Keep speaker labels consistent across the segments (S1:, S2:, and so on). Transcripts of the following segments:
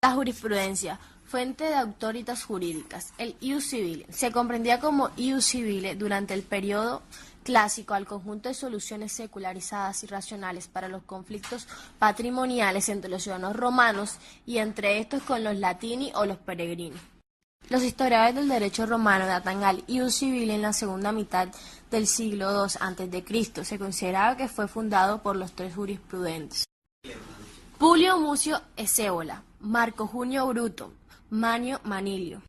S1: La jurisprudencia, fuente de autoritas jurídicas. El ius civile se comprendía como ius civile durante el periodo clásico al conjunto de soluciones secularizadas y racionales para los conflictos patrimoniales entre los ciudadanos romanos y entre estos con los latini o los peregrinos. Los historiadores del derecho romano datan al ius civile en la segunda mitad del siglo II a.C. Se consideraba que fue fundado por los tres jurisprudentes: Publio Mucio Escévola, Marco Junio Bruto, Manio Manilio.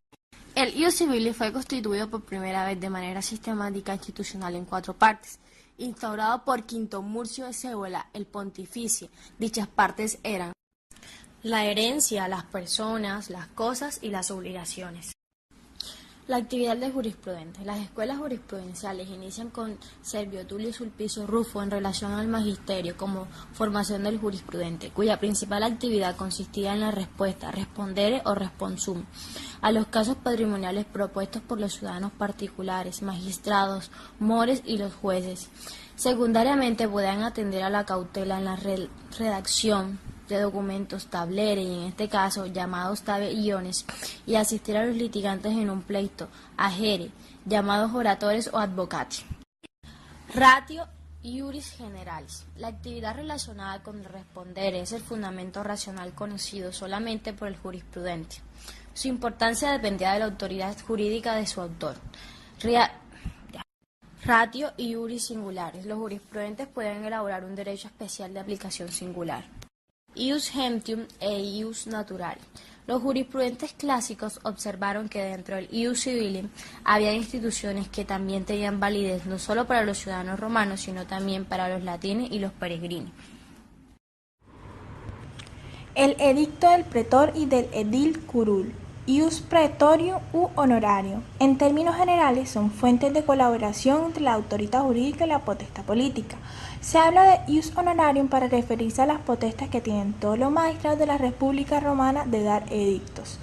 S1: El ius civile fue constituido por primera vez de manera sistemática e institucional en 4 partes, instaurado por Quinto Murcio Escévola, el pontífice. Dichas partes eran la herencia, las personas, las cosas y las obligaciones. La actividad del jurisprudente. Las escuelas jurisprudenciales inician con Servio Tulio Sulpicio Rufo en relación al magisterio como formación del jurisprudente, cuya principal actividad consistía en la respuesta, respondere o responsum, a los casos patrimoniales propuestos por los ciudadanos particulares, magistrados, mores y los jueces. Secundariamente podían atender a la cautela en la redacción de documentos tablere y en este caso llamados tabellones, y asistir a los litigantes en un pleito, agere, llamados oratores o advocati. Ratio iuris generalis. La actividad relacionada con el responder es el fundamento racional conocido solamente por el jurisprudente. Su importancia dependía de la autoridad jurídica de su autor. Ratio iuris singularis. Los jurisprudentes pueden elaborar un derecho especial de aplicación singular. Ius gentium e ius naturale. Los jurisprudentes clásicos observaron que dentro del ius civile había instituciones que también tenían validez no solo para los ciudadanos romanos, sino también para los latines y los peregrinos.
S2: El edicto del pretor y del edil curul. Ius praetorium u honorario. En términos generales son fuentes de colaboración entre la autoridad jurídica y la potestad política. Se habla de ius honorarium para referirse a las potestas que tienen todos los magistrados de la República Romana de dar edictos.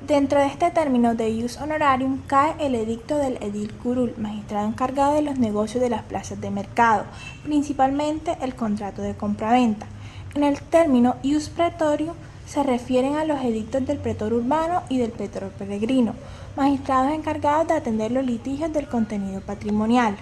S2: Dentro de este término de ius honorarium cae el edicto del edil curul, magistrado encargado de los negocios de las plazas de mercado, principalmente el contrato de compraventa. En el término ius praetorium se refieren a los edictos del pretor urbano y del pretor peregrino, magistrados encargados de atender los litigios del contenido patrimonial.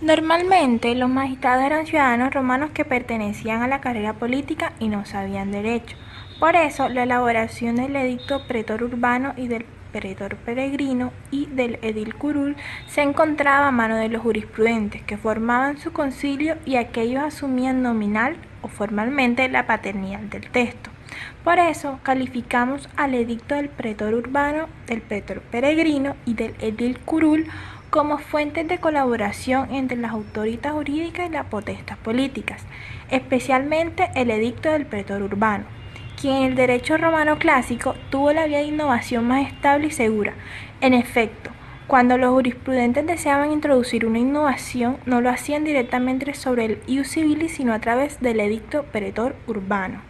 S2: Normalmente, los magistrados eran ciudadanos romanos que pertenecían a la carrera política y no sabían derecho. Por eso, la elaboración del edicto pretor urbano y del pretor peregrino y del edil curul se encontraba a mano de los jurisprudentes, que formaban su concilio y aquellos asumían nominal o formalmente la paternidad del texto. Por eso, calificamos al edicto del pretor urbano, del pretor peregrino y del edil curul como fuentes de colaboración entre las autoridades jurídicas y las potestas políticas, especialmente el edicto del pretor urbano, quien en el derecho romano clásico tuvo la vía de innovación más estable y segura. En efecto, cuando los jurisprudentes deseaban introducir una innovación, no lo hacían directamente sobre el ius civilis, sino a través del edicto pretor urbano.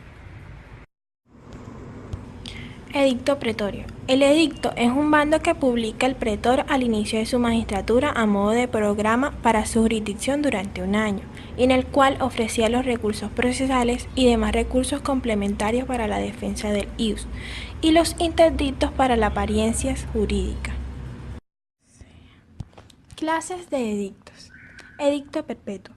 S2: Edicto pretorio. El edicto es un bando que publica el pretor al inicio de su magistratura a modo de programa para su jurisdicción durante un año, y en el cual ofrecía los recursos procesales y demás recursos complementarios para la defensa del ius, y los interdictos para la apariencia jurídica. Clases de edictos. Edicto perpetuo.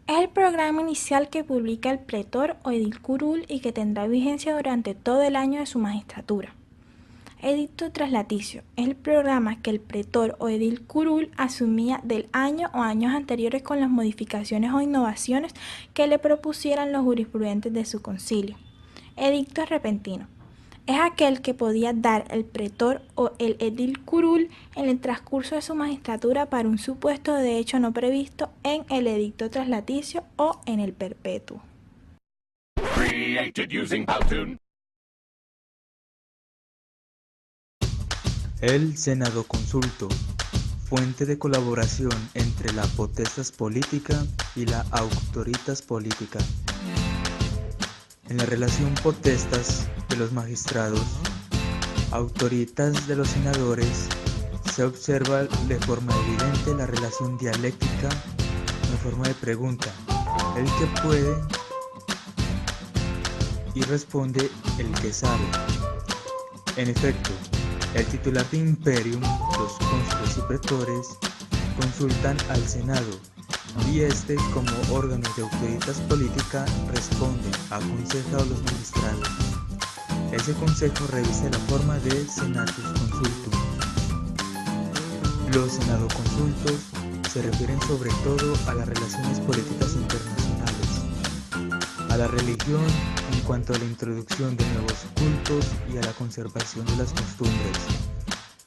S2: Es el programa inicial que publica el pretor o edil curul y que tendrá vigencia durante todo el año de su magistratura. Edicto traslaticio. Es el programa que el pretor o edil curul asumía del año o años anteriores con las modificaciones o innovaciones que le propusieran los jurisprudentes de su concilio. Edicto repentino. Es aquel que podía dar el pretor o el edil curul en el transcurso de su magistratura para un supuesto de hecho no previsto en el edicto traslaticio o en el perpetuo.
S3: El Senado Consulto, fuente de colaboración entre la potestas política y la autoritas política. En la relación potestas de los magistrados, autoritas de los senadores, se observa de forma evidente la relación dialéctica en forma de pregunta. El que puede y responde el que sabe. En efecto, el titular de imperium, los cónsules y pretores, consultan al Senado, y este, como órgano de autoritas política, responde, aconseja a los magistrados. Ese consejo revisa la forma de senatus consultum. Los senado consultos se refieren sobre todo a las relaciones políticas internacionales, a la religión en cuanto a la introducción de nuevos cultos y a la conservación de las costumbres,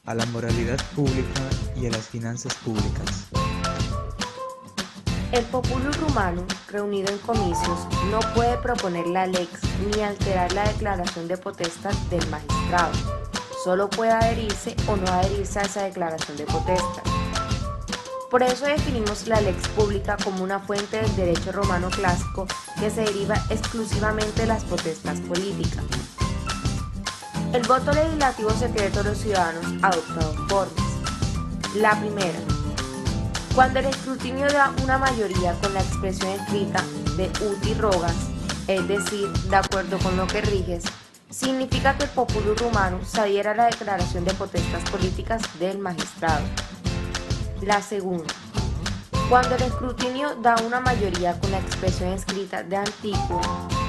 S3: a la moralidad pública y a las finanzas públicas.
S4: El populus rumanum, reunido en comicios, no puede proponer la lex ni alterar la declaración de potestad del magistrado. Solo puede adherirse o no adherirse a esa declaración de potestad. Por eso definimos la lex pública como una fuente del derecho romano clásico que se deriva exclusivamente de las potestas políticas. El voto legislativo secreto de los ciudadanos adopta dos formas. La primera, cuando el escrutinio da una mayoría con la expresión escrita de uti rogas, es decir, de acuerdo con lo que riges, significa que el populus rumanum se adhiere a la declaración de potestas políticas del magistrado. La segunda, cuando el escrutinio da una mayoría con la expresión escrita de antiquo,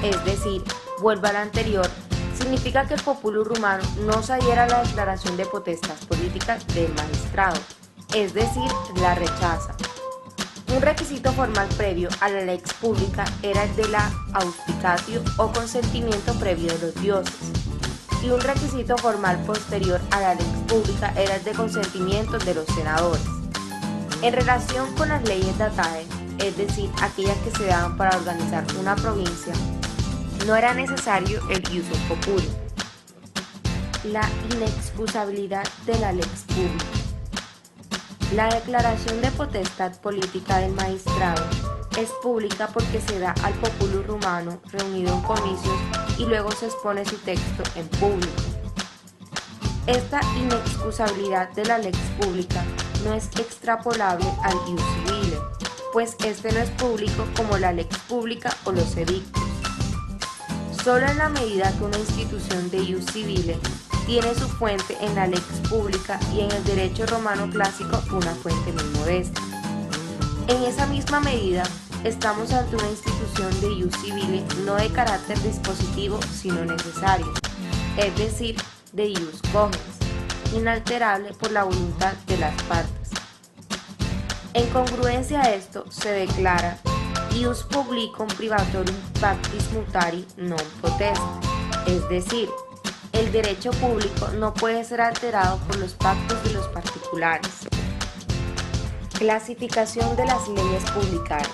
S4: es decir, vuelve al anterior, significa que el populus rumanum no se adhiere a la declaración de potestas políticas del magistrado, es decir, la rechaza. Un requisito formal previo a la lex pública era el de la auspicatio o consentimiento previo de los dioses, y un requisito formal posterior a la lex pública era el de consentimiento de los senadores. En relación con las leyes datae, es decir, aquellas que se daban para organizar una provincia, no era necesario el ius populi. La inexcusabilidad de la lex pública. La declaración de potestad política del magistrado es pública porque se da al populus rumano reunido en comicios y luego se expone su texto en público. Esta inexcusabilidad de la lex pública no es extrapolable al ius civile, pues este no es público como la lex pública o los edictos. Solo en la medida que una institución de ius civile tiene su fuente en la lex pública y en el derecho romano clásico una fuente muy modesta. En esa misma medida, estamos ante una institución de ius civile no de carácter dispositivo sino necesario, es decir, de ius cogens, inalterable por la voluntad de las partes. En congruencia a esto se declara ius publicum privatorium pactis mutari non potest, es decir, el derecho público no puede ser alterado por los pactos de los particulares. Clasificación de las leyes publicae.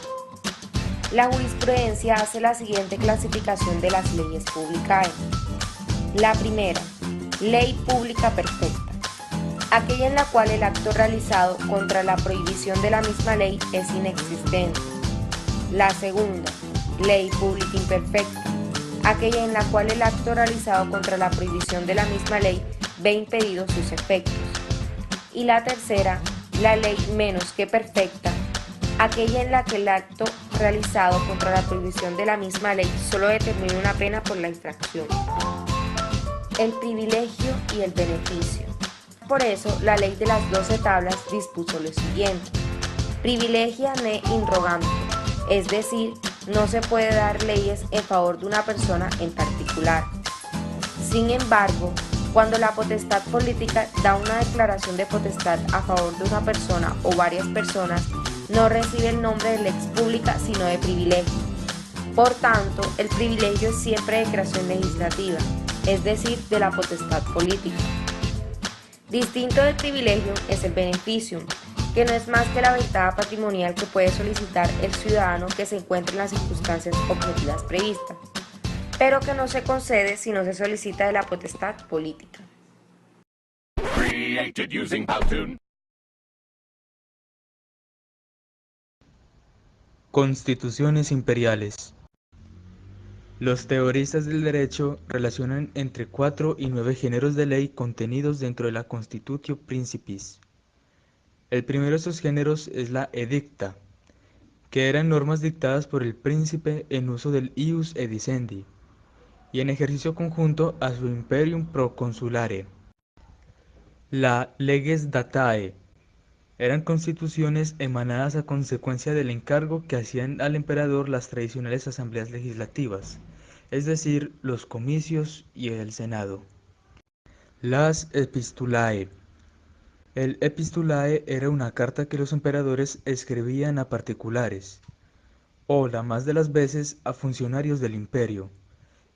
S4: La jurisprudencia hace la siguiente clasificación de las leyes publicae. La primera, ley pública perfecta, aquella en la cual el acto realizado contra la prohibición de la misma ley es inexistente. La segunda, ley pública imperfecta, aquella en la cual el acto realizado contra la prohibición de la misma ley ve impedidos sus efectos. Y la tercera, la ley menos que perfecta, aquella en la que el acto realizado contra la prohibición de la misma ley solo determina una pena por la infracción. El privilegio y el beneficio. Por eso, la ley de las 12 tablas dispuso lo siguiente: privilegia ne in rogante, es decir, no se puede dar leyes en favor de una persona en particular. Sin embargo, cuando la potestad política da una declaración de potestad a favor de una persona o varias personas, no recibe el nombre de lex pública sino de privilegio. Por tanto, el privilegio es siempre de creación legislativa, es decir, de la potestad política. Distinto del privilegio es el beneficium, que no es más que la ventaja patrimonial que puede solicitar el ciudadano que se encuentre en las circunstancias objetivas previstas, pero que no se concede si no se solicita de la potestad política.
S3: Constituciones imperiales. Los teoristas del derecho relacionan entre 4 y 9 géneros de ley contenidos dentro de la Constitutio Principis. El primero de estos géneros es la edicta, que eran normas dictadas por el príncipe en uso del ius edicendi. y en ejercicio conjunto a su imperium proconsulare. La leges datae eran constituciones emanadas a consecuencia del encargo que hacían al emperador las tradicionales asambleas legislativas, es decir, los comicios y el senado. Las epistulae. El epistulae era una carta que los emperadores escribían a particulares, o la más de las veces a funcionarios del imperio,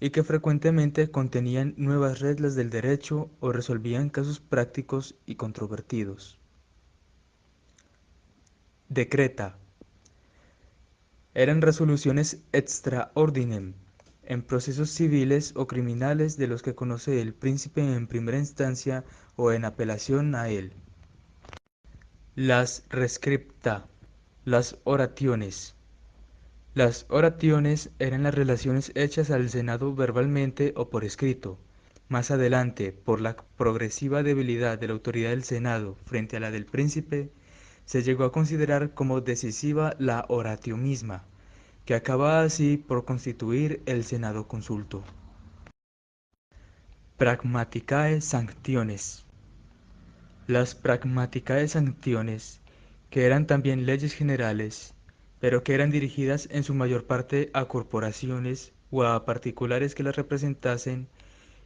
S3: y que frecuentemente contenían nuevas reglas del derecho o resolvían casos prácticos y controvertidos. Decreta. Eran resoluciones extra ordinem en procesos civiles o criminales de los que conoce el príncipe en primera instancia o en apelación a él. Las rescripta. Las oraciones. Las oraciones eran las relaciones hechas al Senado verbalmente o por escrito. Más adelante, por la progresiva debilidad de la autoridad del Senado frente a la del príncipe, se llegó a considerar como decisiva la oratio misma, que acaba así por constituir el Senado consulto. Pragmaticae sanctiones. Las pragmaticae sanctiones, que eran también leyes generales, pero que eran dirigidas en su mayor parte a corporaciones o a particulares que las representasen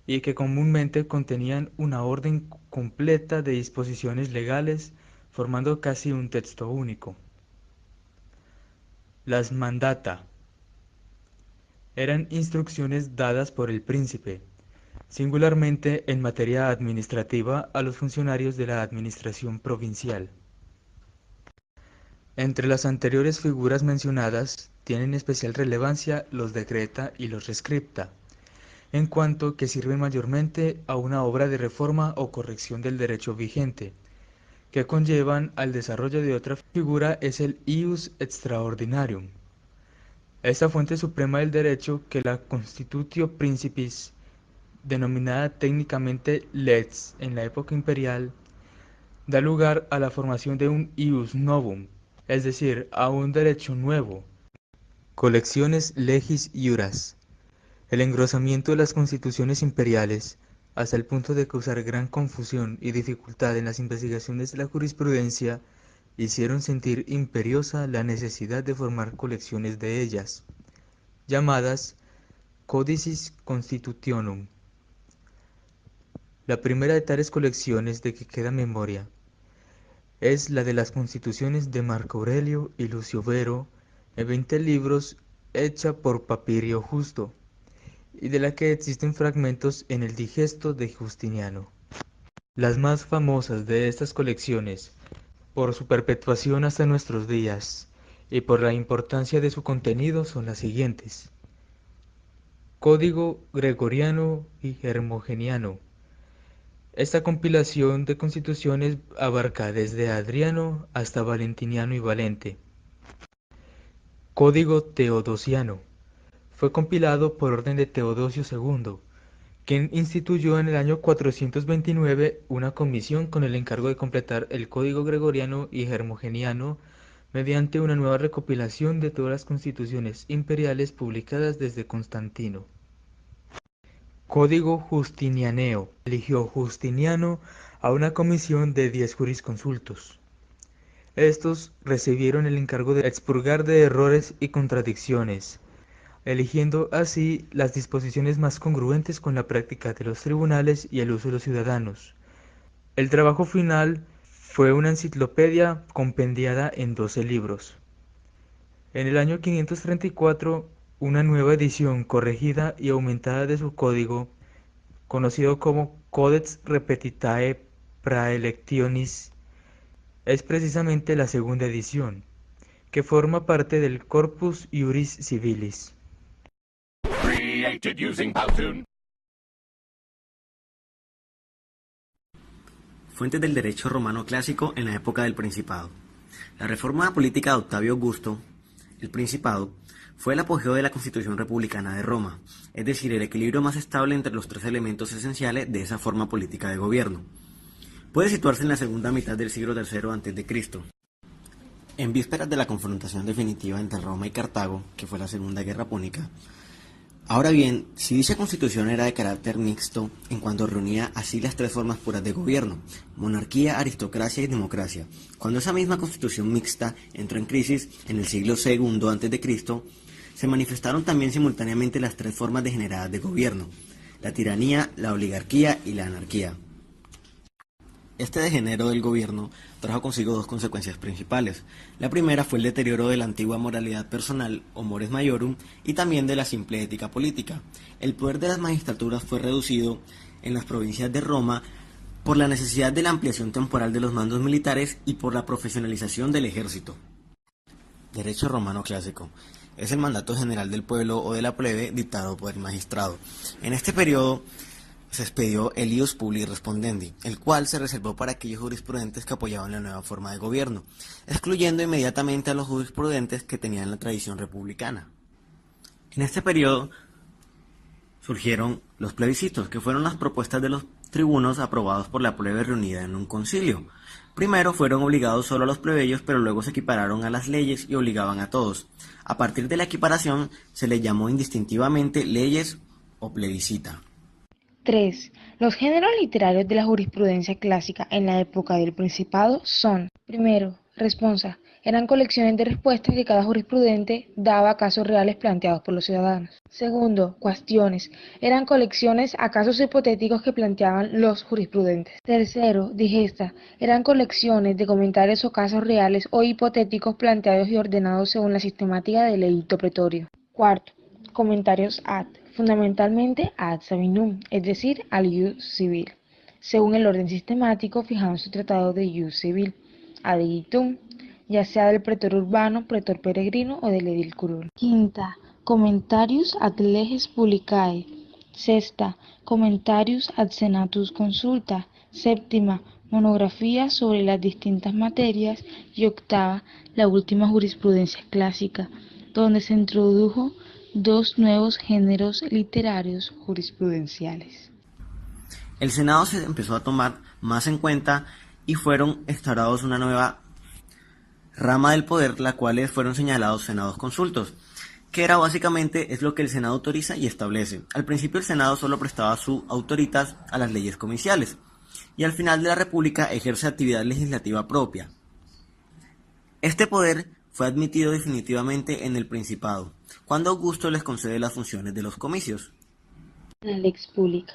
S3: y que comúnmente contenían una orden completa de disposiciones legales, formando casi un texto único. Las mandata eran instrucciones dadas por el príncipe, singularmente en materia administrativa a los funcionarios de la administración provincial. Entre las anteriores figuras mencionadas tienen especial relevancia los decreta y los rescripta, en cuanto que sirven mayormente a una obra de reforma o corrección del derecho vigente, que conllevan al desarrollo de otra figura es el ius extraordinarium. Esta fuente suprema del derecho que la Constitutio Principis, denominada técnicamente lex en la época imperial, da lugar a la formación de un ius novum, es decir, a un derecho nuevo. Colecciones legis iuras. El engrosamiento de las constituciones imperiales, hasta el punto de causar gran confusión y dificultad en las investigaciones de la jurisprudencia, hicieron sentir imperiosa la necesidad de formar colecciones de ellas, llamadas Codicis Constitutionum. La primera de tales colecciones de que queda memoria es la de las constituciones de Marco Aurelio y Lucio Vero, en 20 libros, hecha por Papirio Justo, y de la que existen fragmentos en el Digesto de Justiniano. Las más famosas de estas colecciones, por su perpetuación hasta nuestros días, y por la importancia de su contenido, son las siguientes: Código Gregoriano y Hermogeniano. Esta compilación de constituciones abarca desde Adriano hasta Valentiniano y Valente. Código Teodosiano. Fue compilado por orden de Teodosio II, quien instituyó en el año 429 una comisión con el encargo de completar el Código Gregoriano y Hermogeniano mediante una nueva recopilación de todas las constituciones imperiales publicadas desde Constantino. Código Justinianeo. Eligió Justiniano a una comisión de 10 jurisconsultos. Estos recibieron el encargo de expurgar de errores y contradicciones, eligiendo así las disposiciones más congruentes con la práctica de los tribunales y el uso de los ciudadanos. El trabajo final fue una enciclopedia compendiada en 12 libros. En el año 534, una nueva edición corregida y aumentada de su código, conocido como Codex Repetitae Praelectionis, es precisamente la segunda edición, que forma parte del Corpus Iuris Civilis.
S5: Fuentes del derecho romano clásico en la época del Principado. La reforma política de Octavio Augusto, el Principado, fue el apogeo de la Constitución republicana de Roma, es decir, el equilibrio más estable entre los tres elementos esenciales de esa forma política de gobierno. Puede situarse en la segunda mitad del siglo III a.C. En vísperas de la confrontación definitiva entre Roma y Cartago, que fue la Segunda Guerra Púnica, Ahora bien, si dicha constitución era de carácter mixto en cuanto reunía así las tres formas puras de gobierno, monarquía, aristocracia y democracia, cuando esa misma constitución mixta entró en crisis en el siglo II a.C., se manifestaron también simultáneamente las tres formas degeneradas de gobierno: la tiranía, la oligarquía y la anarquía. Este degenero del gobierno trajo consigo dos consecuencias principales. La primera fue el deterioro de la antigua moralidad personal, o mores maiorum, y también de la simple ética política. El poder de las magistraturas fue reducido en las provincias de Roma por la necesidad de la ampliación temporal de los mandos militares y por la profesionalización del ejército. Derecho romano clásico. Es el mandato general del pueblo o de la plebe dictado por el magistrado. En este periodo se expedió el ius publi respondendi, el cual se reservó para aquellos jurisprudentes que apoyaban la nueva forma de gobierno, excluyendo inmediatamente a los jurisprudentes que tenían la tradición republicana. En este periodo surgieron los plebiscitos, que fueron las propuestas de los tribunos aprobados por la plebe reunida en un concilio. Primero fueron obligados solo a los plebeyos, pero luego se equipararon a las leyes y obligaban a todos. A partir de la equiparación se les llamó indistintivamente leyes o plebiscita.
S2: 3. Los géneros literarios de la jurisprudencia clásica en la época del Principado son: primero, responsa. Eran colecciones de respuestas que cada jurisprudente daba a casos reales planteados por los ciudadanos. Segundo, cuestiones. Eran colecciones a casos hipotéticos que planteaban los jurisprudentes. Tercero, digesta. Eran colecciones de comentarios o casos reales o hipotéticos planteados y ordenados según la sistemática del edicto pretorio. Cuarto, comentarios ad. Fundamentalmente ad sabinum, es decir, al ius civil, según el orden sistemático fijado en su tratado de ius civil, ad editum, ya sea del pretor urbano, pretor peregrino o del edil curul. Quinta, comentarius ad leges publicae. Sexta, comentarius ad senatus consulta. Séptima, monografía sobre las distintas materias. Y octava, la última jurisprudencia clásica, donde se introdujo dos nuevos géneros literarios jurisprudenciales.
S5: El Senado se empezó a tomar más en cuenta y fueron instaurados una nueva rama del poder, la cual fueron señalados senados consultos, que era básicamente es lo que el Senado autoriza y establece. Al principio el Senado solo prestaba su autoritas a las leyes comerciales y al final de la República ejerce actividad legislativa propia. Este poder fue admitido definitivamente en el Principado, cuando Augusto les concede las funciones de los comicios.
S2: La lex pública.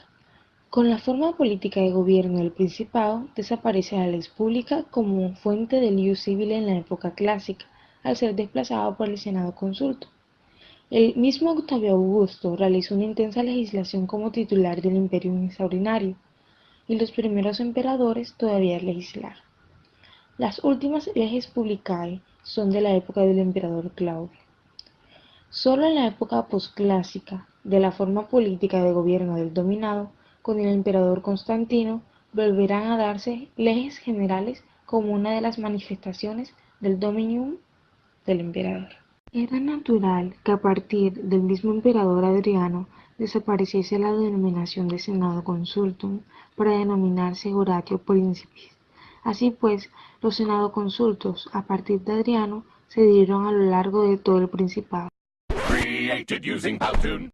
S2: Con la forma política de gobierno del Principado, desaparece la lex pública como fuente del ius civile en la época clásica, al ser desplazado por el Senado consulto. El mismo Octavio Augusto realizó una intensa legislación como titular del Imperium extraordinario, y los primeros emperadores todavía legislaron. Las últimas leges publicae son de la época del emperador Claudio. Solo en la época posclásica, de la forma política de gobierno del dominado, con el emperador Constantino, volverán a darse leyes generales como una de las manifestaciones del dominium del emperador. Era natural que a partir del mismo emperador Adriano desapareciese la denominación de Senado Consultum para denominarse Oratio Principis. Así pues, los Senado Consultos, a partir de Adriano, se dieron a lo largo de todo el Principado.
S6: Created using Powtoon.